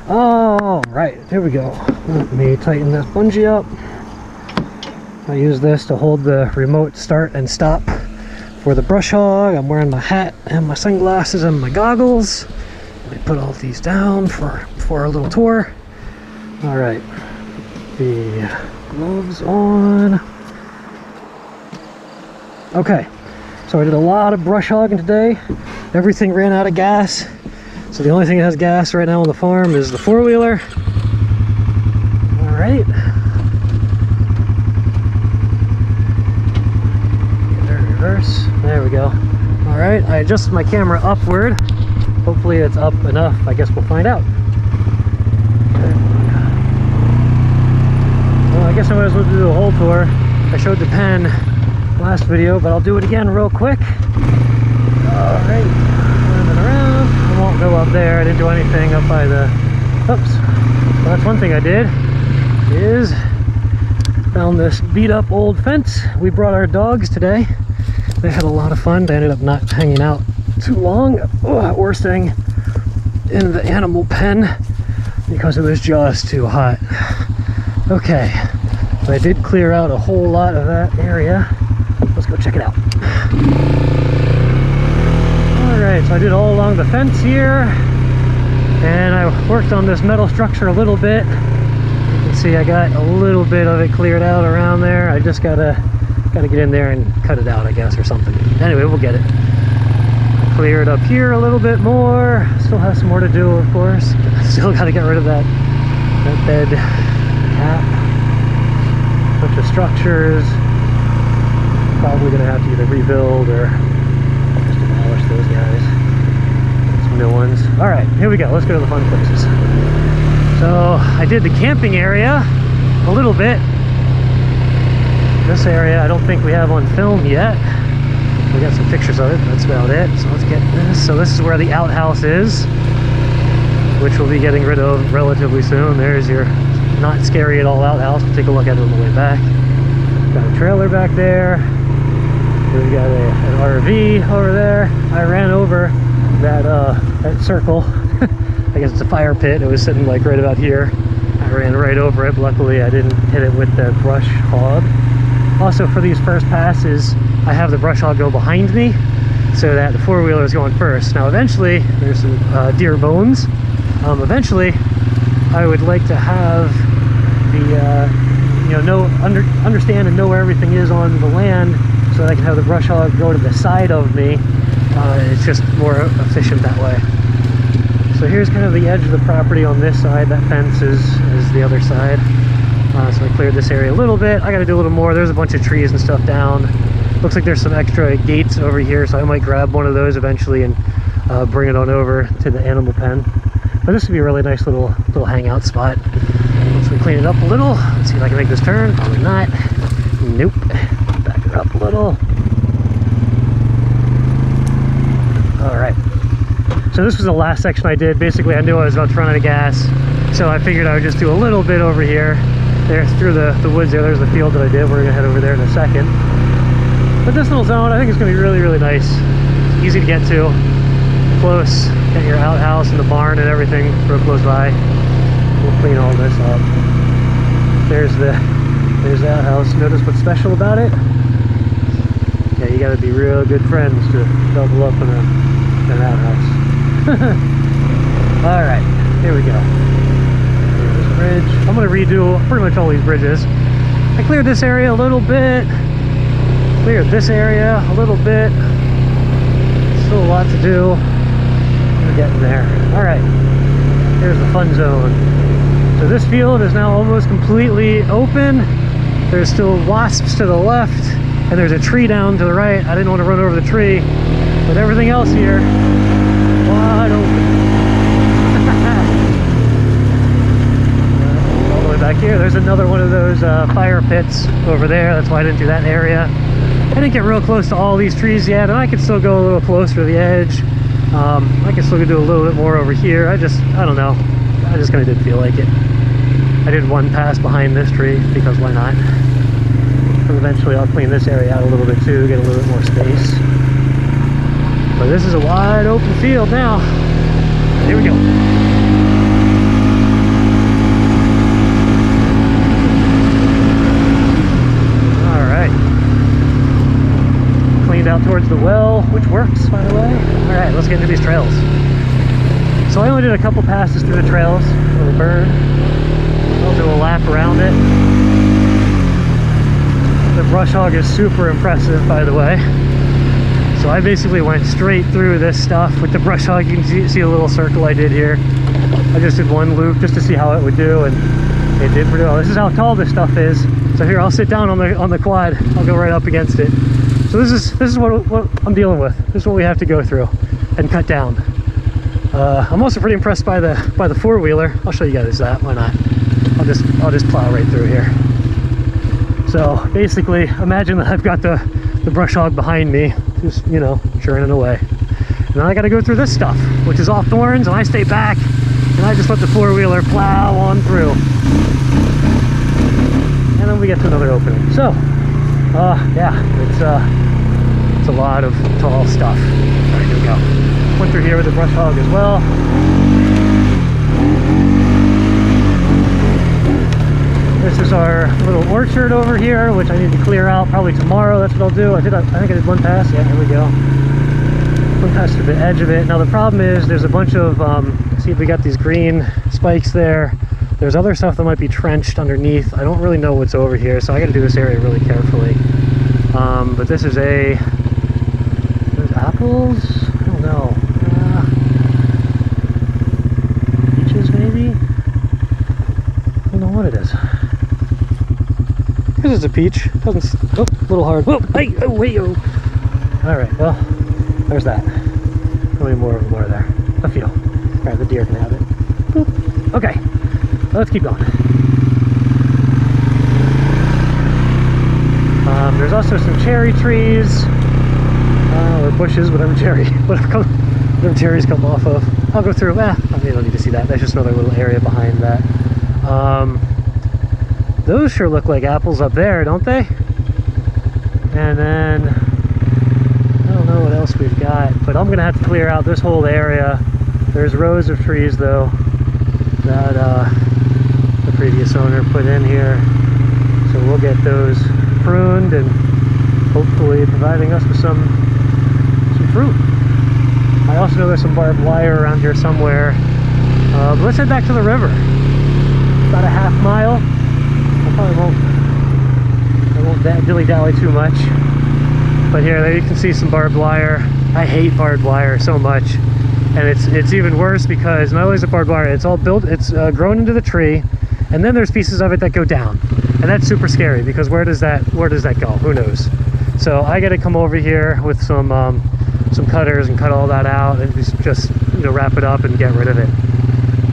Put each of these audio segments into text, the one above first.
All right, here we go. Let me tighten this bungee up. I use this to hold the remote start and stop for the brush hog. I'm wearing my hat and my sunglasses and my goggles. Let me put all these down for our little tour. All right, the gloves on. Okay, so I did a lot of brush hogging today. Everything ran out of gas. So the only thing that has gas right now on the farm is the four-wheeler. All right. Reverse. There we go. All right, I adjusted my camera upward. Hopefully it's up enough. I guess we'll find out. Well, I guess I might as well do the whole tour. I showed the pen last video, but I'll do it again real quick. All right, turning around. I won't go up there. I didn't do anything up by the. Oops. Well, that's one thing I did. Is found this beat up old fence. We brought our dogs today. They had a lot of fun. They ended up not hanging out too long. Worst thing in the animal pen because it was just too hot. Okay, but I did clear out a whole lot of that area. Let's go check it out. Alright, so I did all along the fence here, and I worked on this metal structure a little bit. You can see I got a little bit of it cleared out around there. I just gotta get in there and cut it out, I guess, or something. Anyway, we'll get it. I cleared up here a little bit more. Still have some more to do, of course. Still gotta get rid of that bed cap. Bunch of structures. Probably gonna have to either rebuild or just demolish those guys. Some new ones. All right, here we go. Let's go to the fun places. So I did the camping area a little bit. This area I don't think we have on film yet. We got some pictures of it, but that's about it. So let's get this. So this is where the outhouse is, which we'll be getting rid of relatively soon. There's your not scary at all outhouse. We'll take a look at it on the way back. Got a trailer back there. We got an RV over there. I ran over that circle. I guess it's a fire pit. It was sitting like right about here. I ran right over it. Luckily I didn't hit it with the brush hog. Also, for these first passes, I have the brush hog go behind me so that the four-wheeler is going first. Now eventually, there's some deer bones. Eventually, I would like to have the, understand and know where everything is on the land so that I can have the brush hog go to the side of me. It's just more efficient that way. So here's kind of the edge of the property on this side. That fence is the other side. So I cleared this area a little bit. I got to do a little more. There's a bunch of trees and stuff down. Looks like there's some extra gates over here, so I might grab one of those eventually and bring it on over to the animal pen. But this would be a really nice little hangout spot. Once we clean it up a little, let's see if I can make this turn. Probably not. Nope. Back it up a little. All right. So this was the last section I did. Basically, I knew I was about to run out of gas, so I figured I would just do a little bit over here. There, through the woods there. There's the field that I did. We're gonna head over there in a second. But this little zone, I think it's gonna be really, really nice. Easy to get to, close. Get your outhouse and the barn and everything real close by. We'll clean all this up. There's the outhouse. Notice what's special about it? Yeah, you gotta be real good friends to double up in an outhouse. All right, here we go. Bridge. I'm going to redo pretty much all these bridges. I cleared this area a little bit, cleared this area a little bit. Still a lot to do. We're getting there. All right, here's the fun zone. So this field is now almost completely open. There's still wasps to the left, and there's a tree down to the right. I didn't want to run over the tree, but everything else here, wide open. Back here, there's another one of those fire pits over there. That's why I didn't do that area. I didn't get real close to all these trees yet, and I could still go a little closer to the edge. I could still do a little bit more over here. I don't know. I just kind of didn't feel like it. I did one pass behind this tree because why not? And eventually I'll clean this area out a little bit too, get a little bit more space. But this is a wide open field now. Here we go. out towards the well, which works, by the way. All right, let's get into these trails. So I only did a couple passes through the trails for the bird. I'll do a lap around it. The brush hog is super impressive, by the way. So I basically went straight through this stuff with the brush hog. You can see a little circle I did here. I just did one loop just to see how it would do, and it did pretty well. This is how tall this stuff is. So here, I'll sit down on the quad. I'll go right up against it. So this is what I'm dealing with. This is what we have to go through and cut down. I'm also pretty impressed by the four-wheeler. I'll show you guys that. Why not? I'll just plow right through here. So basically, imagine that I've got the brush hog behind me, just, you know, churning away. And then I got to go through this stuff, which is off thorns, and I stay back, and I just let the four-wheeler plow on through. And then we get to another opening. So, yeah, it's a lot of tall stuff. All right, here we go. Went through here with the brush hog as well. This is our little orchard over here, which I need to clear out probably tomorrow. That's what I'll do. I think I did one pass. Yeah, here we go. One pass to the edge of it. Now the problem is there's a bunch of, see if we got these green spikes there. There's other stuff that might be trenched underneath. I don't really know what's over here, so I got to do this area really carefully. But this is there's apples? I don't know. Peaches maybe? I don't know what it is. This is a peach. Doesn't. Oh, a little hard. Whoa! Hey! Oh, wait! Oh! All right. Well, there's that. How many more of them are there? A few. All right, the deer can have it. Boop. Okay. Let's keep going. There's also some cherry trees, or bushes, whatever cherries come off of. I'll go through. You don't need to see that. That's just another little area behind that. Those sure look like apples up there, don't they? And then, I don't know what else we've got, but I'm gonna have to clear out this whole area. There's rows of trees though that the previous owner put in here. So we'll get those pruned and hopefully providing us with some fruit. I also know there's some barbed wire around here somewhere. But let's head back to the river. About a half mile. I won't dilly-dally too much. But here, there you can see some barbed wire. I hate barbed wire so much. And it's even worse because not only is it barbed wire, it's all built, it's grown into the tree, and then there's pieces of it that go down. And that's super scary because where does that go? Who knows? So I gotta come over here with some cutters and cut all that out and just you know, wrap it up and get rid of it.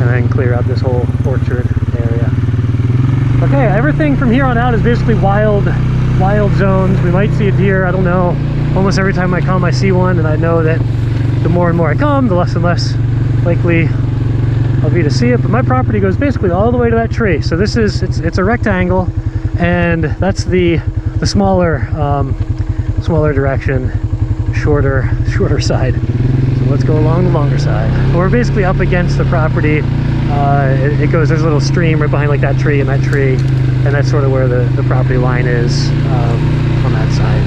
And then clear out this whole orchard area. Okay, everything from here on out is basically wild zones. We might see a deer, I don't know. Almost every time I come I see one, and I know that the more and more I come, the less and less likely I'll be to see it. But my property goes basically all the way to that tree. So this is, it's a rectangle, and that's the smaller direction, shorter side. So let's go along the longer side. We're basically up against the property. It goes, there's a little stream right behind like that tree and that's sort of where the property line is on that side.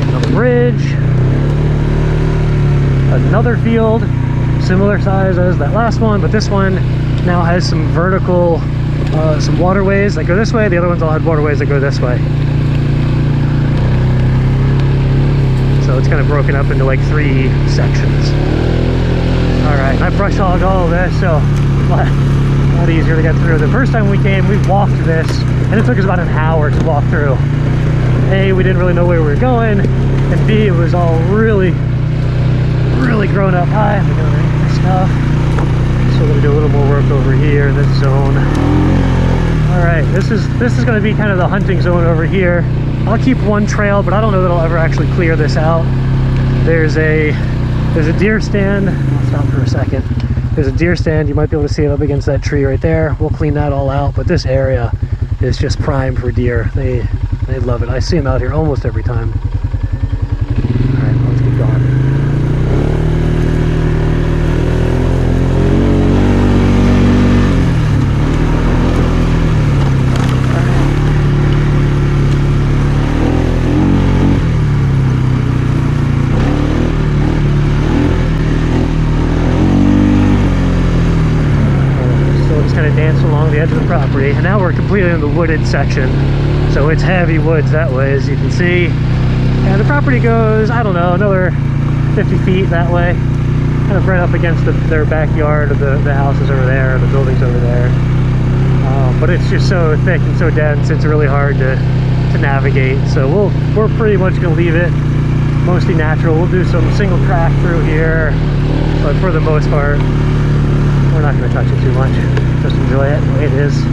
Another bridge, another field, similar size as that last one, but this one now has some vertical, some waterways that go this way. The other ones all had waterways that go this way. So it's kind of broken up into like 3 sections. Alright, I brush hogged all of this, so a lot easier to get through. The first time we came, we walked this, and it took us about an hour to walk through. A, we didn't really know where we were going, and B, it was all really grown up high. We're doing this stuff. So we're gonna do a little more work over here in this zone. Alright, this is gonna be kind of the hunting zone over here. I'll keep one trail, but I don't know that I'll ever actually clear this out. There's a deer stand. I'll stop for a second. There's a deer stand. You might be able to see it up against that tree right there. We'll clean that all out, but this area is just prime for deer. They love it. I see them out here almost every time. All right, let's keep going. danced along the edge of the property, and now we're completely in the wooded section. So it's heavy woods that way, as you can see. And the property goes, I don't know, another 50 feet that way. Kind of right up against their backyard of the houses over there, the buildings over there. But it's just so thick and so dense, it's really hard to navigate. So we're pretty much gonna leave it mostly natural. We'll do some single track through here, but for the most part, we're not gonna touch it too much. Just enjoy it the way it is, the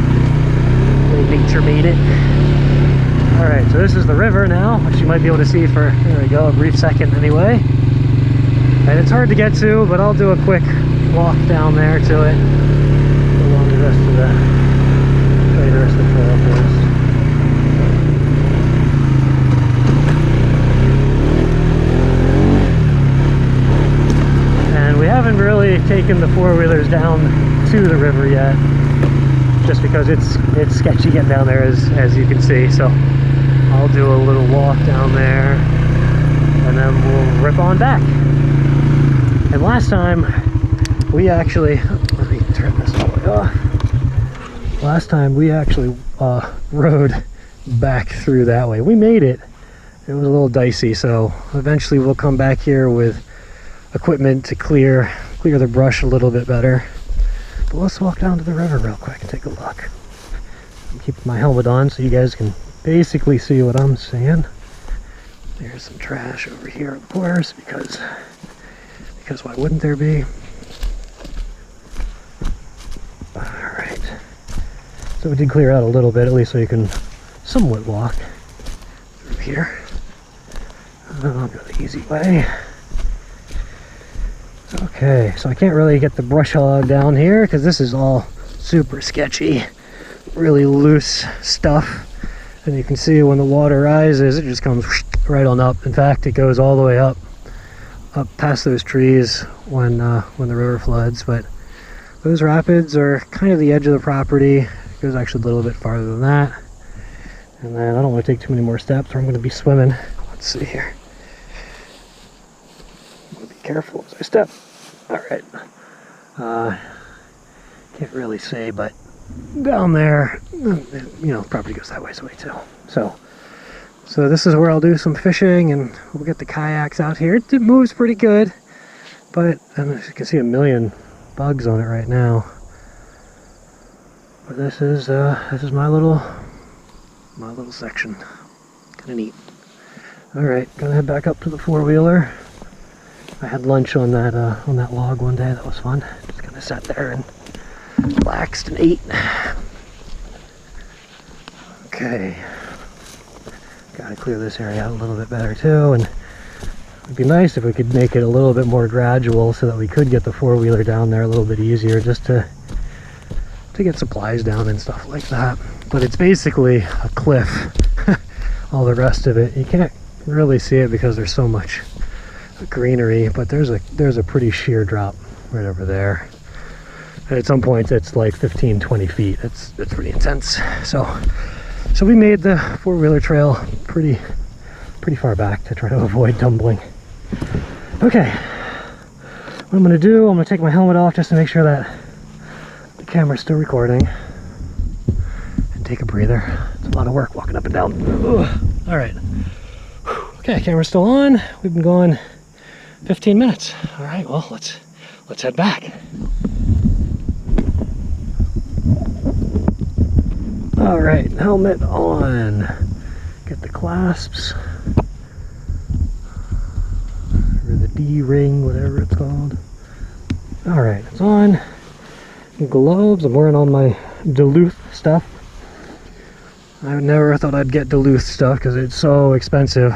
way nature made it. All right, so this is the river now, which you might be able to see for, there we go, a brief second anyway. And it's hard to get to, but I'll do a quick walk down there to it along the rest of the trail first. And we haven't really taken the four-wheelers down to the river yet, just because it's sketchy getting down there, as you can see. So I'll do a little walk down there, and then we'll rip on back. And last time we actually, let me turn this all the way off. Last time we actually rode back through that way. We made it. It was a little dicey, so eventually we'll come back here with equipment to clear the brush a little bit better. But let's walk down to the river real quick and take a look. I'm keeping my helmet on so you guys can basically see what I'm seeing. There's some trash over here, of course, because why wouldn't there be? Alright. So we did clear out a little bit, at least so you can somewhat walk through here. I'll go the easy way. Okay, so I can't really get the brush hog down here because this is all super sketchy, really loose stuff. And you can see when the water rises, it just comes right on up. In fact, it goes all the way up past those trees when the river floods. But those rapids are kind of the edge of the property. It goes actually a little bit farther than that. And then I don't want to take too many more steps or I'm going to be swimming. Let's see here. I'm going to be careful as I step. All right. Can't really see, but down there, you know, property goes that way too. So this is where I'll do some fishing, and we'll get the kayaks out here. It moves pretty good, but as you can see, a million bugs on it right now. But this is my little section. Kind of neat. All right, gonna head back up to the four-wheeler. I had lunch on that log one day. That was fun. Just kind of sat there and relaxed and ate. Okay. Gotta clear this area out a little bit better too, and it'd be nice if we could make it a little bit more gradual so that we could get the four-wheeler down there a little bit easier, just to get supplies down and stuff like that. But it's basically a cliff. All the rest of it, you can't really see it because there's so much greenery, but there's a pretty sheer drop right over there. And at some points it's like 15-20 feet. It's pretty intense. So we made the four-wheeler trail pretty far back to try to avoid tumbling. Okay, what I'm gonna do, I'm gonna take my helmet off just to make sure that the camera's still recording, and take a breather. It's a lot of work walking up and down. Ugh. All right. Okay, camera's still on. We've been going 15 minutes. All right, well, let's head back. All right, helmet on. Get the clasps, or the D-ring, whatever it's called. All right, it's on. Gloves, I'm wearing all my Duluth stuff. I never thought I'd get Duluth stuff because it's so expensive,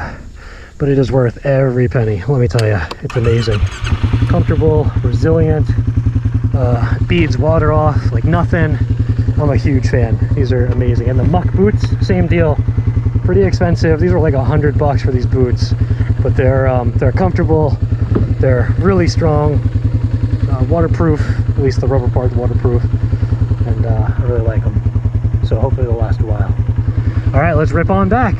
but it is worth every penny. Let me tell you, it's amazing. Comfortable, resilient, beads water off like nothing. I'm a huge fan. These are amazing. And the muck boots, same deal. Pretty expensive. These were like $100 for these boots, but they're comfortable. They're really strong, waterproof. At least the rubber part's waterproof, and I really like them. So hopefully they'll last a while. All right, let's rip on back.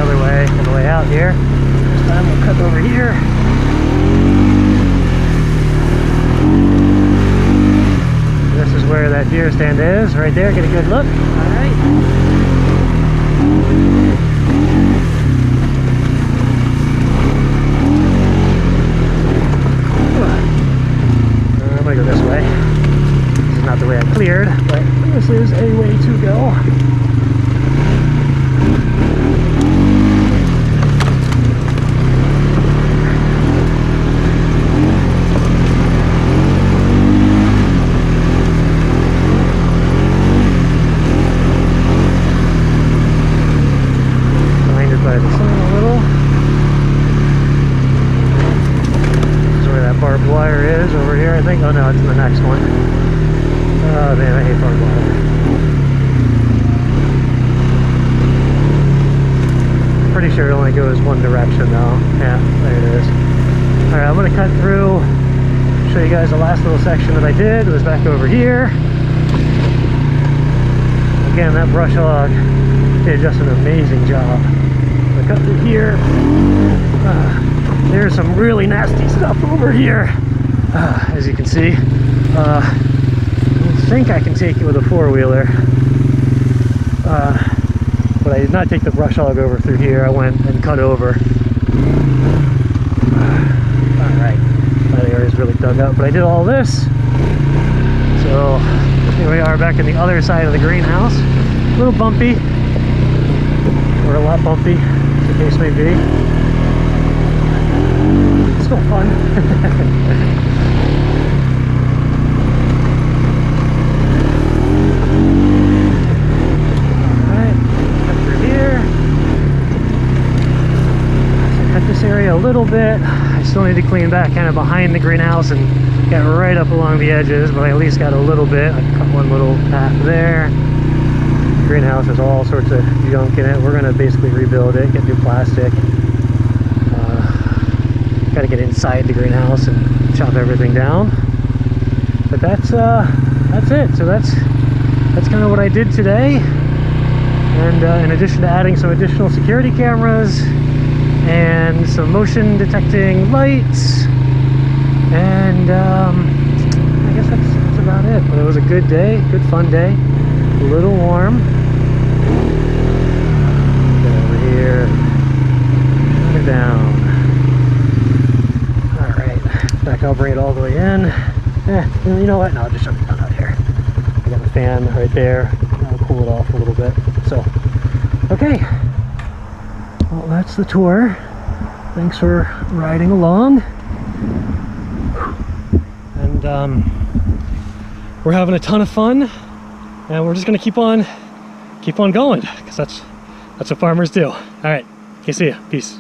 other way on the way out here. This time we'll cut over here. This is where that deer stand is, right there. Get a good look. All right. I'm gonna go this way. This is not the way I cleared, but this is a way to go. Blinded by the sun a little. This is where that barbed wire is over here, I think. Oh no, it's in the next one. Oh man, I hate barbed wire. Pretty sure it only goes one direction though. Yeah, there it is. Alright, I'm going to cut through, show you guys the last little section that I did. It was back over here. Again, that brush hog did just an amazing job. I cut through here. There's some really nasty stuff over here. As you can see. I think I can take it with a four-wheeler. But I did not take the brush hog over through here. I went and cut over. Alright. That area is really dug up. But I did all this. So here we are back in the other side of the greenhouse. A little bumpy. Or a lot bumpy, as the case may be. It's still fun. Area a little bit. I still need to clean back kind of behind the greenhouse and get right up along the edges, but I at least got a little bit. I cut one little path there. The greenhouse has all sorts of junk in it. We're going to basically rebuild it, get new plastic. Got to get inside the greenhouse and chop everything down. But that's it. So that's kind of what I did today. And in addition to adding some additional security cameras and some motion detecting lights, and I guess that's about it. But it was a good day, good fun day, a little warm. Get over here, shut it down. All right, back. I'll bring it all the way in. You know what? No, I'll just shut it down out here. I got the fan right there. I'll cool it off a little bit. So, okay. Well, that's the tour. Thanks for riding along. And we're having a ton of fun, and we're just gonna keep on going, because that's what farmers do. All right, okay, see ya. Peace.